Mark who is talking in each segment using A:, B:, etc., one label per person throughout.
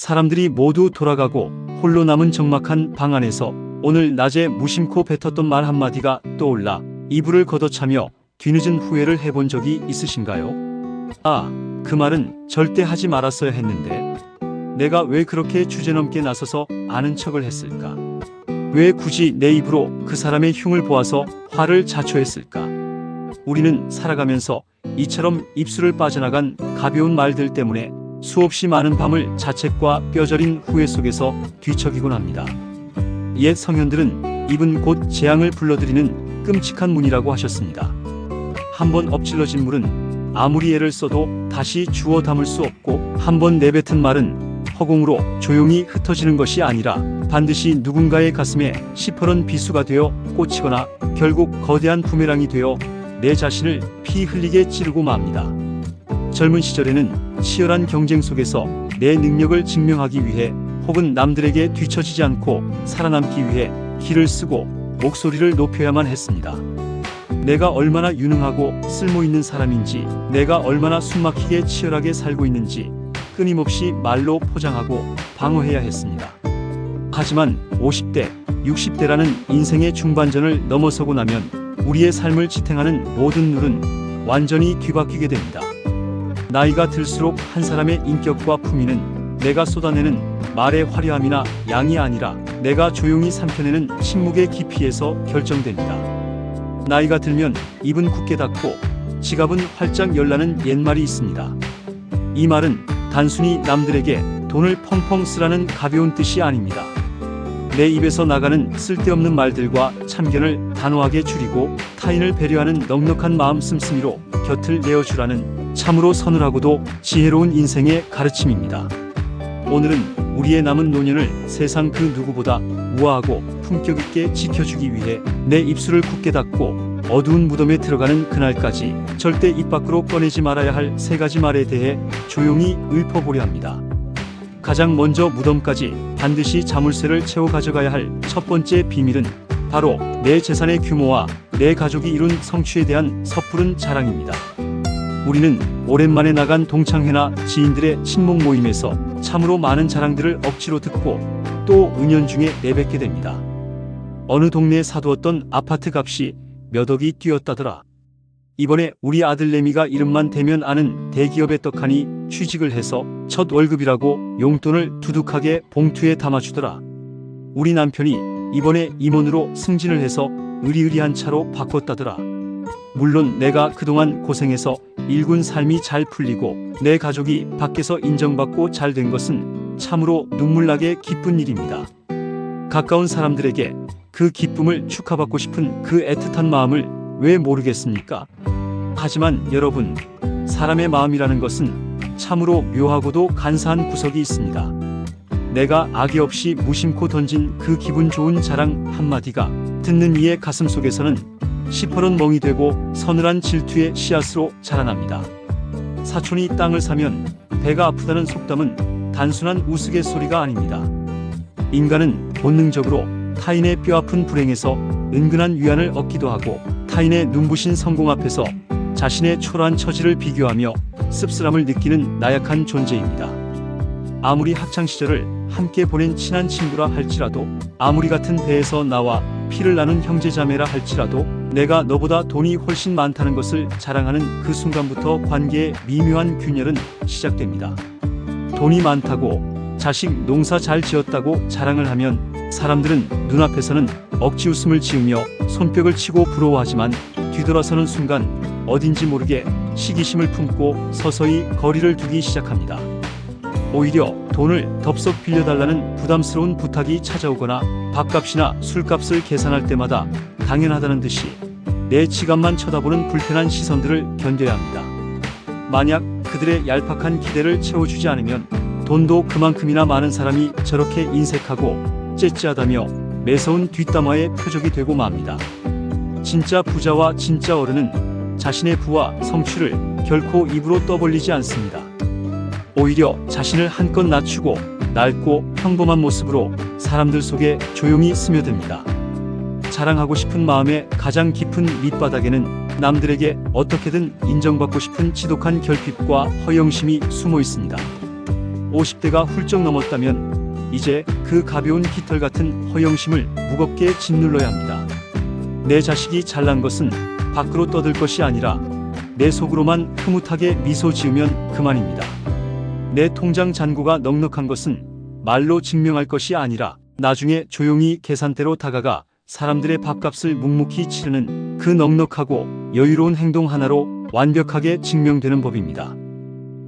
A: 사람들이 모두 돌아가고 홀로 남은 적막한 방 안에서 오늘 낮에 무심코 뱉었던 말 한마디가 떠올라 이불을 걷어차며 뒤늦은 후회를 해본 적이 있으신가요? 아, 그 말은 절대 하지 말았어야 했는데 내가 왜 그렇게 주제넘게 나서서 아는 척을 했을까? 왜 굳이 내 입으로 그 사람의 흉을 보아서 화를 자초했을까? 우리는 살아가면서 이처럼 입술을 빠져나간 가벼운 말들 때문에 수없이 많은 밤을 자책과 뼈저린 후회 속에서 뒤척이곤 합니다. 옛 성현들은 입은 곧 재앙을 불러들이는 끔찍한 문이라고 하셨습니다. 한번 엎질러진 물은 아무리 애를 써도 다시 주워 담을 수 없고 한번 내뱉은 말은 허공으로 조용히 흩어지는 것이 아니라 반드시 누군가의 가슴에 시퍼런 비수가 되어 꽂히거나 결국 거대한 부메랑이 되어 내 자신을 피 흘리게 찌르고 맙니다. 젊은 시절에는 치열한 경쟁 속에서 내 능력을 증명하기 위해 혹은 남들에게 뒤처지지 않고 살아남기 위해 기를 쓰고 목소리를 높여야만 했습니다. 내가 얼마나 유능하고 쓸모있는 사람인지, 내가 얼마나 숨막히게 치열하게 살고 있는지 끊임없이 말로 포장하고 방어해야 했습니다. 하지만 50대, 60대라는 인생의 중반전을 넘어서고 나면 우리의 삶을 지탱하는 모든 룰은 완전히 뒤바뀌게 됩니다. 나이가 들수록 한 사람의 인격과 품위는 내가 쏟아내는 말의 화려함이나 양이 아니라 내가 조용히 삼켜내는 침묵의 깊이에서 결정됩니다. 나이가 들면 입은 굳게 닫고 지갑은 활짝 열라는 옛말이 있습니다. 이 말은 단순히 남들에게 돈을 펑펑 쓰라는 가벼운 뜻이 아닙니다. 내 입에서 나가는 쓸데없는 말들과 참견을 단호하게 줄이고 타인을 배려하는 넉넉한 마음 씀씀이로 곁을 내어주라는 참으로 서늘하고도 지혜로운 인생의 가르침입니다. 오늘은 우리의 남은 노년을 세상 그 누구보다 우아하고 품격 있게 지켜주기 위해 내 입술을 굳게 닫고 어두운 무덤에 들어가는 그날까지 절대 입 밖으로 꺼내지 말아야 할 3가지 말에 대해 조용히 읊어보려 합니다. 가장 먼저 무덤까지 반드시 자물쇠를 채워 가져가야 할 첫 번째 비밀은 바로 내 재산의 규모와 내 가족이 이룬 성취에 대한 섣부른 자랑입니다. 우리는 오랜만에 나간 동창회나 지인들의 친목 모임에서 참으로 많은 자랑들을 억지로 듣고 또 은연중에 내뱉게 됩니다. 어느 동네에 사두었던 아파트 값이 몇 억이 뛰었다더라. 이번에 우리 아들내미가 이름만 대면 아는 대기업에 떡하니 취직을 해서 첫 월급이라고 용돈을 두둑하게 봉투에 담아주더라. 우리 남편이 이번에 임원으로 승진을 해서 으리으리한 차로 바꿨다더라. 물론 내가 그동안 고생해서 일군 삶이 잘 풀리고 내 가족이 밖에서 인정받고 잘 된 것은 참으로 눈물나게 기쁜 일입니다. 가까운 사람들에게 그 기쁨을 축하받고 싶은 그 애틋한 마음을 왜 모르겠습니까? 하지만 여러분, 사람의 마음이라는 것은 참으로 묘하고도 간사한 구석이 있습니다. 내가 악의 없이 무심코 던진 그 기분 좋은 자랑 한마디가 듣는 이의 가슴 속에서는 시퍼런 멍이 되고 서늘한 질투의 씨앗으로 자라납니다. 사촌이 땅을 사면 배가 아프다는 속담은 단순한 우스갯소리가 아닙니다. 인간은 본능적으로 타인의 뼈아픈 불행에서 은근한 위안을 얻기도 하고 타인의 눈부신 성공 앞에서 자신의 초라한 처지를 비교하며 씁쓸함을 느끼는 나약한 존재입니다. 아무리 학창시절을 함께 보낸 친한 친구라 할지라도, 아무리 같은 배에서 나와 피를 나눈 형제자매라 할지라도 내가 너보다 돈이 훨씬 많다는 것을 자랑하는 그 순간부터 관계의 미묘한 균열은 시작됩니다. 돈이 많다고, 자식 농사 잘 지었다고 자랑을 하면 사람들은 눈앞에서는 억지 웃음을 지으며 손뼉을 치고 부러워하지만 뒤돌아서는 순간 어딘지 모르게 시기심을 품고 서서히 거리를 두기 시작합니다. 오히려 돈을 덥석 빌려달라는 부담스러운 부탁이 찾아오거나 밥값이나 술값을 계산할 때마다 당연하다는 듯이 내 지갑만 쳐다보는 불편한 시선들을 견뎌야 합니다. 만약 그들의 얄팍한 기대를 채워주지 않으면 돈도 그만큼이나 많은 사람이 저렇게 인색하고 째째하다며 매서운 뒷담화의 표적이 되고 맙니다. 진짜 부자와 진짜 어른은 자신의 부와 성취를 결코 입으로 떠벌리지 않습니다. 오히려 자신을 한껏 낮추고 낡고 평범한 모습으로 사람들 속에 조용히 스며듭니다. 자랑하고 싶은 마음의 가장 깊은 밑바닥에는 남들에게 어떻게든 인정받고 싶은 지독한 결핍과 허영심이 숨어 있습니다. 50대가 훌쩍 넘었다면 이제 그 가벼운 깃털 같은 허영심을 무겁게 짓눌러야 합니다. 내 자식이 잘난 것은 밖으로 떠들 것이 아니라 내 속으로만 흐뭇하게 미소 지으면 그만입니다. 내 통장 잔고가 넉넉한 것은 말로 증명할 것이 아니라 나중에 조용히 계산대로 다가가 사람들의 밥값을 묵묵히 치르는 그 넉넉하고 여유로운 행동 하나로 완벽하게 증명되는 법입니다.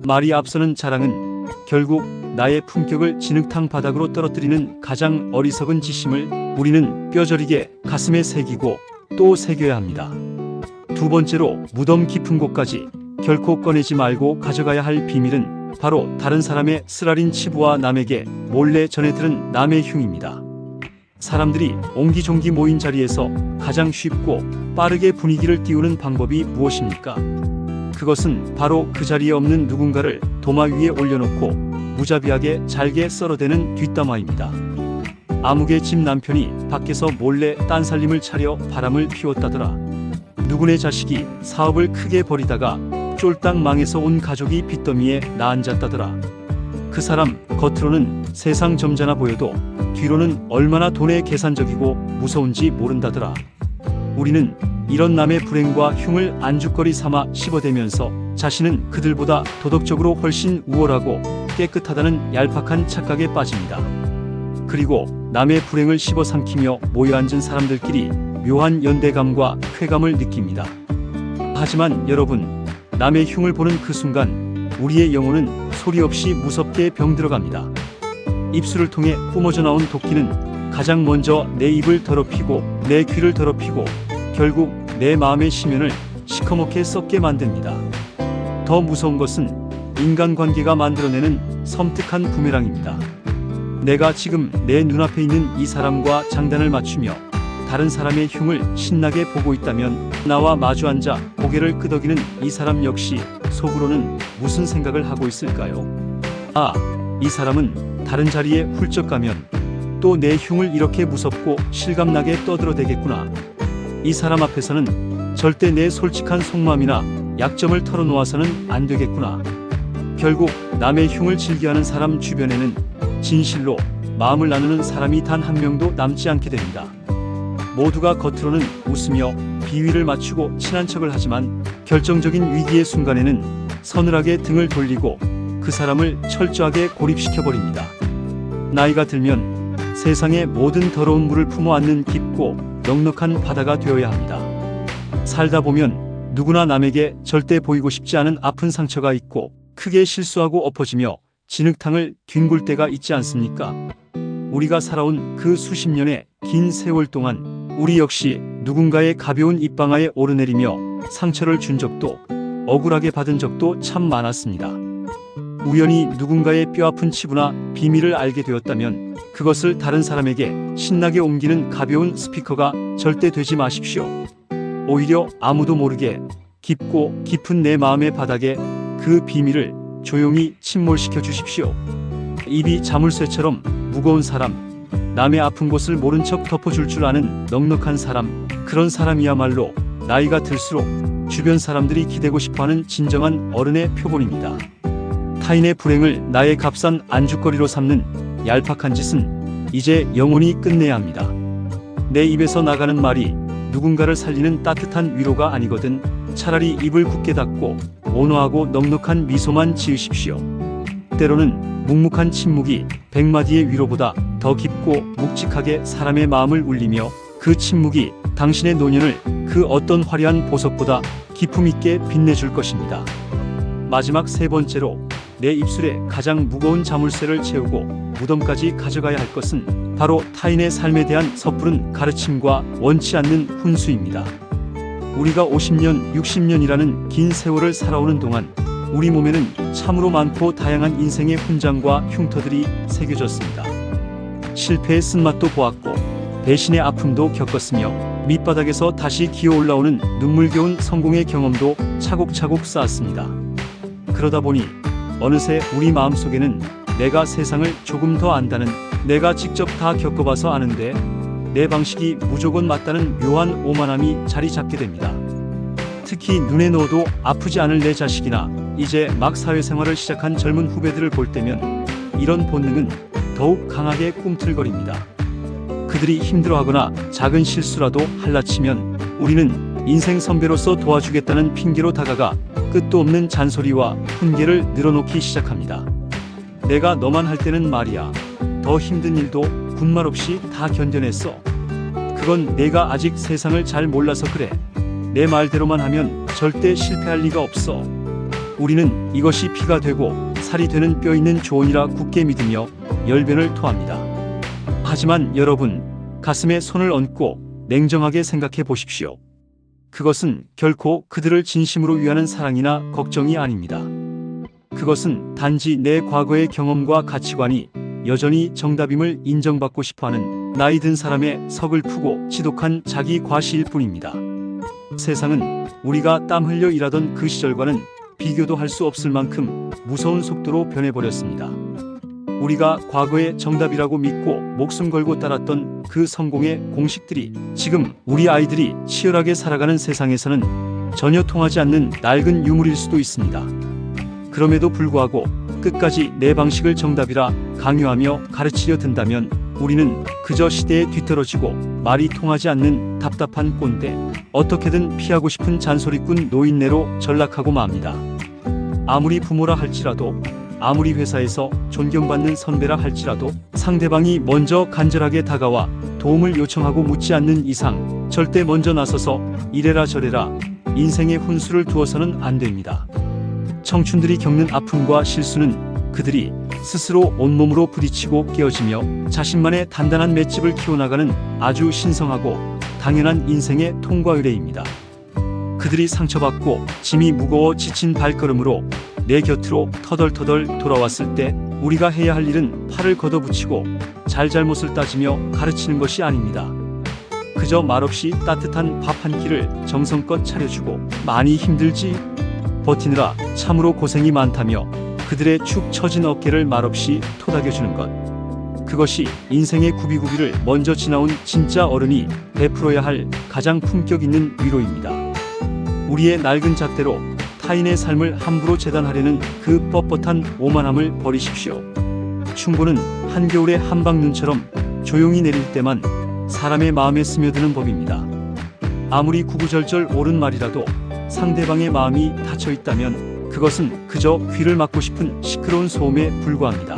A: 말이 앞서는 자랑은 결국 나의 품격을 진흙탕 바닥으로 떨어뜨리는 가장 어리석은 짓임을 우리는 뼈저리게 가슴에 새기고 또 새겨야 합니다. 두 번째로 무덤 깊은 곳까지 결코 꺼내지 말고 가져가야 할 비밀은 바로 다른 사람의 쓰라린 치부와 남에게 몰래 전해 들은 남의 흉입니다. 사람들이 옹기종기 모인 자리에서 가장 쉽고 빠르게 분위기를 띄우는 방법이 무엇입니까? 그것은 바로 그 자리에 없는 누군가를 도마 위에 올려놓고 무자비하게 잘게 썰어대는 뒷담화입니다. 아무개 집 남편이 밖에서 몰래 딴살림을 차려 바람을 피웠다더라. 누구네 자식이 사업을 크게 벌이다가 쫄딱 망해서 온 가족이 빚더미에 나앉았다더라. 그 사람 겉으로는 세상 점잖아 보여도 뒤로는 얼마나 돈에 계산적이고 무서운지 모른다더라. 우리는 이런 남의 불행과 흉을 안주거리 삼아 씹어대면서 자신은 그들보다 도덕적으로 훨씬 우월하고 깨끗하다는 얄팍한 착각에 빠집니다. 그리고 남의 불행을 씹어삼키며 모여앉은 사람들끼리 묘한 연대감과 쾌감을 느낍니다. 하지만 여러분, 남의 흉을 보는 그 순간 우리의 영혼은 소리 없이 무섭게 병들어갑니다. 입술을 통해 뿜어져 나온 도끼는 가장 먼저 내 입을 더럽히고 내 귀를 더럽히고 결국 내 마음의 심연을 시커멓게 썩게 만듭니다. 더 무서운 것은 인간관계가 만들어내는 섬뜩한 부메랑입니다. 내가 지금 내 눈앞에 있는 이 사람과 장단을 맞추며 다른 사람의 흉을 신나게 보고 있다면 나와 마주 앉아 고개를 끄덕이는 이 사람 역시 속으로는 무슨 생각을 하고 있을까요? 아, 이 사람은 다른 자리에 훌쩍 가면 또 내 흉을 이렇게 무섭고 실감나게 떠들어대겠구나. 이 사람 앞에서는 절대 내 솔직한 속마음이나 약점을 털어놓아서는 안 되겠구나. 결국 남의 흉을 즐겨하는 사람 주변에는 진실로 마음을 나누는 사람이 단 한 명도 남지 않게 됩니다. 모두가 겉으로는 웃으며 비위를 맞추고 친한 척을 하지만 결정적인 위기의 순간에는 서늘하게 등을 돌리고 그 사람을 철저하게 고립시켜버립니다. 나이가 들면 세상의 모든 더러운 물을 품어 안는 깊고 넉넉한 바다가 되어야 합니다. 살다 보면 누구나 남에게 절대 보이고 싶지 않은 아픈 상처가 있고 크게 실수하고 엎어지며 진흙탕을 뒹굴 때가 있지 않습니까? 우리가 살아온 그 수십 년의 긴 세월 동안 우리 역시 누군가의 가벼운 입방아에 오르내리며 상처를 준 적도 억울하게 받은 적도 참 많았습니다. 우연히 누군가의 뼈아픈 치부나 비밀을 알게 되었다면 그것을 다른 사람에게 신나게 옮기는 가벼운 스피커가 절대 되지 마십시오. 오히려 아무도 모르게 깊고 깊은 내 마음의 바닥에 그 비밀을 조용히 침몰시켜 주십시오. 입이 자물쇠처럼 무거운 사람, 남의 아픈 곳을 모른 척 덮어줄 줄 아는 넉넉한 사람, 그런 사람이야말로 나이가 들수록 주변 사람들이 기대고 싶어하는 진정한 어른의 표본입니다. 타인의 불행을 나의 값싼 안주거리로 삼는 얄팍한 짓은 이제 영원히 끝내야 합니다. 내 입에서 나가는 말이 누군가를 살리는 따뜻한 위로가 아니거든 차라리 입을 굳게 닫고 온화하고 넉넉한 미소만 지으십시오. 때로는 묵묵한 침묵이 100마디의 위로보다 더 깊고 묵직하게 사람의 마음을 울리며 그 침묵이 당신의 노년을 그 어떤 화려한 보석보다 기품 있게 빛내줄 것입니다. 마지막 세 번째로 내 입술에 가장 무거운 자물쇠를 채우고 무덤까지 가져가야 할 것은 바로 타인의 삶에 대한 섣부른 가르침과 원치 않는 훈수입니다. 우리가 50년, 60년이라는 긴 세월을 살아오는 동안 우리 몸에는 참으로 많고 다양한 인생의 훈장과 흉터들이 새겨졌습니다. 실패의 쓴맛도 보았고 배신의 아픔도 겪었으며 밑바닥에서 다시 기어 올라오는 눈물겨운 성공의 경험도 차곡차곡 쌓았습니다. 그러다 보니 어느새 우리 마음속에는 내가 세상을 조금 더 안다는, 내가 직접 다 겪어봐서 아는데 내 방식이 무조건 맞다는 묘한 오만함이 자리 잡게 됩니다. 특히 눈에 넣어도 아프지 않을 내 자식이나 이제 막 사회생활을 시작한 젊은 후배들을 볼 때면 이런 본능은 더욱 강하게 꿈틀거립니다. 그들이 힘들어하거나 작은 실수라도 할라치면 우리는 인생 선배로서 도와주겠다는 핑계로 다가가 끝도 없는 잔소리와 훈계를 늘어놓기 시작합니다. 내가 너만 할 때는 말이야. 더 힘든 일도 군말 없이 다 견뎌냈어. 그건 내가 아직 세상을 잘 몰라서 그래. 내 말대로만 하면 절대 실패할 리가 없어. 우리는 이것이 피가 되고 살이 되는 뼈 있는 조언이라 굳게 믿으며 열변을 토합니다. 하지만 여러분, 가슴에 손을 얹고 냉정하게 생각해 보십시오. 그것은 결코 그들을 진심으로 위하는 사랑이나 걱정이 아닙니다. 그것은 단지 내 과거의 경험과 가치관이 여전히 정답임을 인정받고 싶어하는 나이 든 사람의 서글프고 지독한 자기 과시일 뿐입니다. 세상은 우리가 땀 흘려 일하던 그 시절과는 비교도 할 수 없을 만큼 무서운 속도로 변해버렸습니다. 우리가 과거의 정답이라고 믿고 목숨 걸고 따랐던 그 성공의 공식들이 지금 우리 아이들이 치열하게 살아가는 세상에서는 전혀 통하지 않는 낡은 유물일 수도 있습니다. 그럼에도 불구하고 끝까지 내 방식을 정답이라 강요하며 가르치려 든다면 우리는 그저 시대에 뒤떨어지고 말이 통하지 않는 답답한 꼰대, 어떻게든 피하고 싶은 잔소리꾼 노인네로 전락하고 맙니다. 아무리 부모라 할지라도, 아무리 회사에서 존경받는 선배라 할지라도 상대방이 먼저 간절하게 다가와 도움을 요청하고 묻지 않는 이상 절대 먼저 나서서 이래라 저래라 인생의 훈수를 두어서는 안 됩니다. 청춘들이 겪는 아픔과 실수는 그들이 스스로 온몸으로 부딪히고 깨어지며 자신만의 단단한 맷집을 키워나가는 아주 신성하고 당연한 인생의 통과 의례입니다. 그들이 상처받고 짐이 무거워 지친 발걸음으로 내 곁으로 터덜터덜 돌아왔을 때 우리가 해야 할 일은 팔을 걷어붙이고 잘잘못을 따지며 가르치는 것이 아닙니다. 그저 말없이 따뜻한 밥 한 끼를 정성껏 차려주고 많이 힘들지? 버티느라 참으로 고생이 많다며 그들의 축 처진 어깨를 말없이 토닥여주는 것. 그것이 인생의 구비구비를 먼저 지나온 진짜 어른이 베풀어야 할 가장 품격 있는 위로입니다. 우리의 낡은 잣대로 타인의 삶을 함부로 재단하려는 그 뻣뻣한 오만함을 버리십시오. 충고는 한겨울의 한방눈처럼 조용히 내릴 때만 사람의 마음에 스며드는 법입니다. 아무리 구구절절 옳은 말이라도 상대방의 마음이 닫혀 있다면 그것은 그저 귀를 막고 싶은 시끄러운 소음에 불과합니다.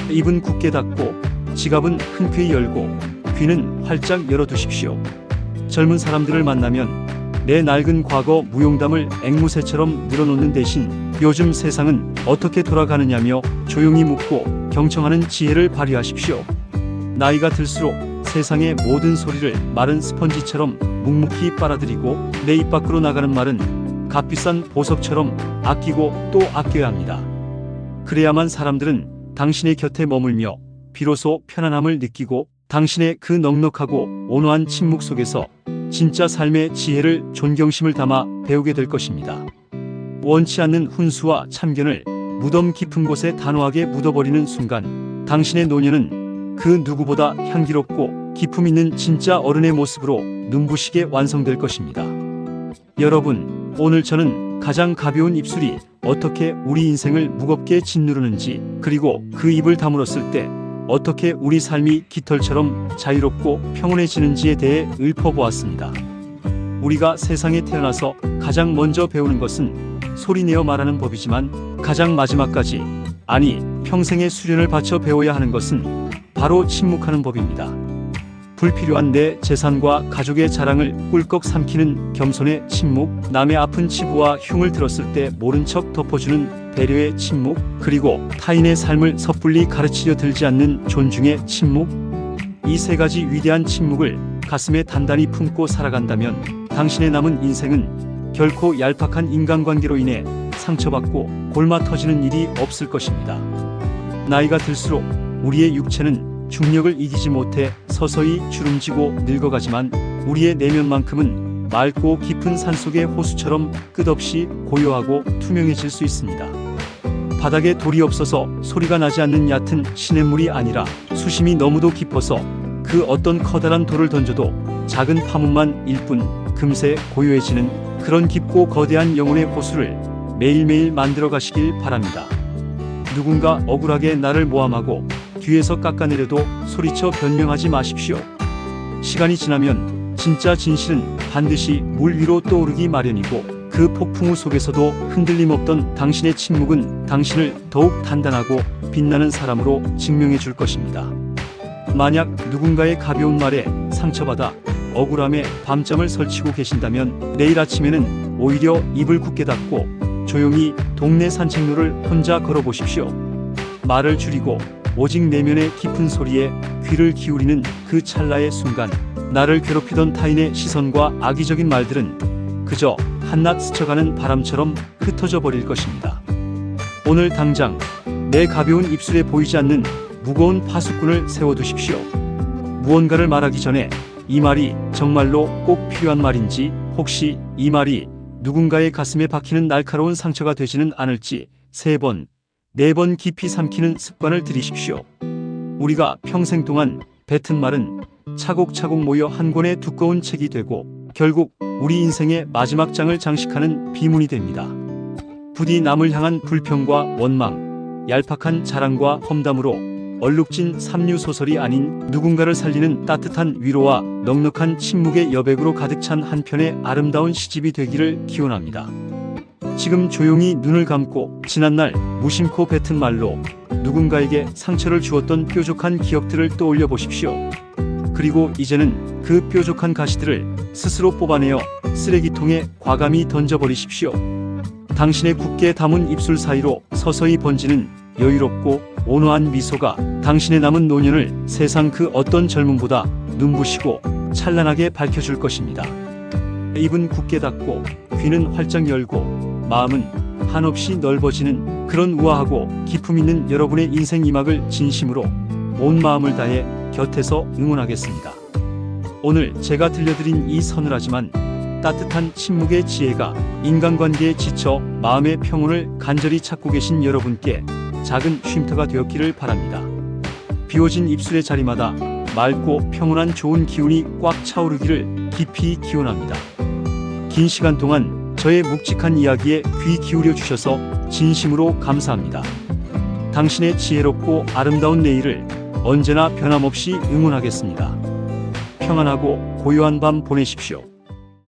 A: 입은 굳게 닫고 지갑은 흔쾌히 열고 귀는 활짝 열어두십시오. 젊은 사람들을 만나면 내 낡은 과거 무용담을 앵무새처럼 늘어놓는 대신 요즘 세상은 어떻게 돌아가느냐며 조용히 묻고 경청하는 지혜를 발휘하십시오. 나이가 들수록 세상의 모든 소리를 마른 스펀지처럼 묵묵히 빨아들이고 내 입 밖으로 나가는 말은 값비싼 보석처럼 아끼고 또 아껴야 합니다. 그래야만 사람들은 당신의 곁에 머물며 비로소 편안함을 느끼고 당신의 그 넉넉하고 온화한 침묵 속에서 진짜 삶의 지혜를 존경심을 담아 배우게 될 것입니다. 원치 않는 훈수와 참견을 무덤 깊은 곳에 단호하게 묻어버리는 순간 당신의 노년은 그 누구보다 향기롭고 기품 있는 진짜 어른의 모습으로 눈부시게 완성될 것입니다. 여러분, 오늘 저는 가장 가벼운 입술이 어떻게 우리 인생을 무겁게 짓누르는지, 그리고 그 입을 다물었을 때 어떻게 우리 삶이 깃털처럼 자유롭고 평온해지는지에 대해 읊어보았습니다. 우리가 세상에 태어나서 가장 먼저 배우는 것은 소리내어 말하는 법이지만 가장 마지막까지, 아니 평생의 수련을 바쳐 배워야 하는 것은 바로 침묵하는 법입니다. 불필요한 내 재산과 가족의 자랑을 꿀꺽 삼키는 겸손의 침묵, 남의 아픈 치부와 흉을 들었을 때 모른 척 덮어주는 배려의 침묵, 그리고 타인의 삶을 섣불리 가르치려 들지 않는 존중의 침묵. 이 세 가지 위대한 침묵을 가슴에 단단히 품고 살아간다면 당신의 남은 인생은 결코 얄팍한 인간관계로 인해 상처받고 골마 터지는 일이 없을 것입니다. 나이가 들수록 우리의 육체는 중력을 이기지 못해 서서히 주름지고 늙어가지만 우리의 내면만큼은 맑고 깊은 산속의 호수처럼 끝없이 고요하고 투명해질 수 있습니다. 바닥에 돌이 없어서 소리가 나지 않는 얕은 시냇물이 아니라 수심이 너무도 깊어서 그 어떤 커다란 돌을 던져도 작은 파문만 일 뿐 금세 고요해지는 그런 깊고 거대한 영혼의 호수를 매일매일 만들어 가시길 바랍니다. 누군가 억울하게 나를 모함하고 뒤에서 깎아내려도 소리쳐 변명하지 마십시오. 시간이 지나면 진짜 진실은 반드시 물 위로 떠오르기 마련이고, 그 폭풍우 속에서도 흔들림 없던 당신의 침묵은 당신을 더욱 단단하고 빛나는 사람으로 증명해 줄 것입니다. 만약 누군가의 가벼운 말에 상처받아 억울함에 밤잠을 설치고 계신다면 내일 아침에는 오히려 입을 굳게 닫고 조용히 동네 산책로를 혼자 걸어보십시오. 말을 줄이고 오직 내면의 깊은 소리에 귀를 기울이는 그 찰나의 순간, 나를 괴롭히던 타인의 시선과 악의적인 말들은 그저 한낱 스쳐가는 바람처럼 흩어져 버릴 것입니다. 오늘 당장 내 가벼운 입술에 보이지 않는 무거운 파수꾼을 세워두십시오. 무언가를 말하기 전에 이 말이 정말로 꼭 필요한 말인지, 혹시 이 말이 누군가의 가슴에 박히는 날카로운 상처가 되지는 않을지 3번, 4번 깊이 삼키는 습관을 들이십시오. 우리가 평생 동안 뱉은 말은 차곡차곡 모여 한 권의 두꺼운 책이 되고 결국 우리 인생의 마지막 장을 장식하는 비문이 됩니다. 부디 남을 향한 불평과 원망, 얄팍한 자랑과 험담으로 얼룩진 삼류소설이 아닌 누군가를 살리는 따뜻한 위로와 넉넉한 침묵의 여백으로 가득 찬 한 편의 아름다운 시집이 되기를 기원합니다. 지금 조용히 눈을 감고 지난날 무심코 뱉은 말로 누군가에게 상처를 주었던 뾰족한 기억들을 떠올려 보십시오. 그리고 이제는 그 뾰족한 가시들을 스스로 뽑아내어 쓰레기통에 과감히 던져버리십시오. 당신의 굳게 담은 입술 사이로 서서히 번지는 여유롭고 온화한 미소가 당신의 남은 노년을 세상 그 어떤 젊음보다 눈부시고 찬란하게 밝혀줄 것입니다. 입은 굳게 닫고 귀는 활짝 열고 마음은 한없이 넓어지는 그런 우아하고 기품 있는 여러분의 인생 이막을 진심으로 온 마음을 다해 곁에서 응원하겠습니다. 오늘 제가 들려드린 이 서늘하지만 따뜻한 침묵의 지혜가 인간관계에 지쳐 마음의 평온을 간절히 찾고 계신 여러분께 작은 쉼터가 되었기를 바랍니다. 비워진 입술의 자리마다 맑고 평온한 좋은 기운이 꽉 차오르기를 깊이 기원합니다. 긴 시간 동안 저의 묵직한 이야기에 귀 기울여 주셔서 진심으로 감사합니다. 당신의 지혜롭고 아름다운 내일을 언제나 변함없이 응원하겠습니다. 평안하고 고요한 밤 보내십시오.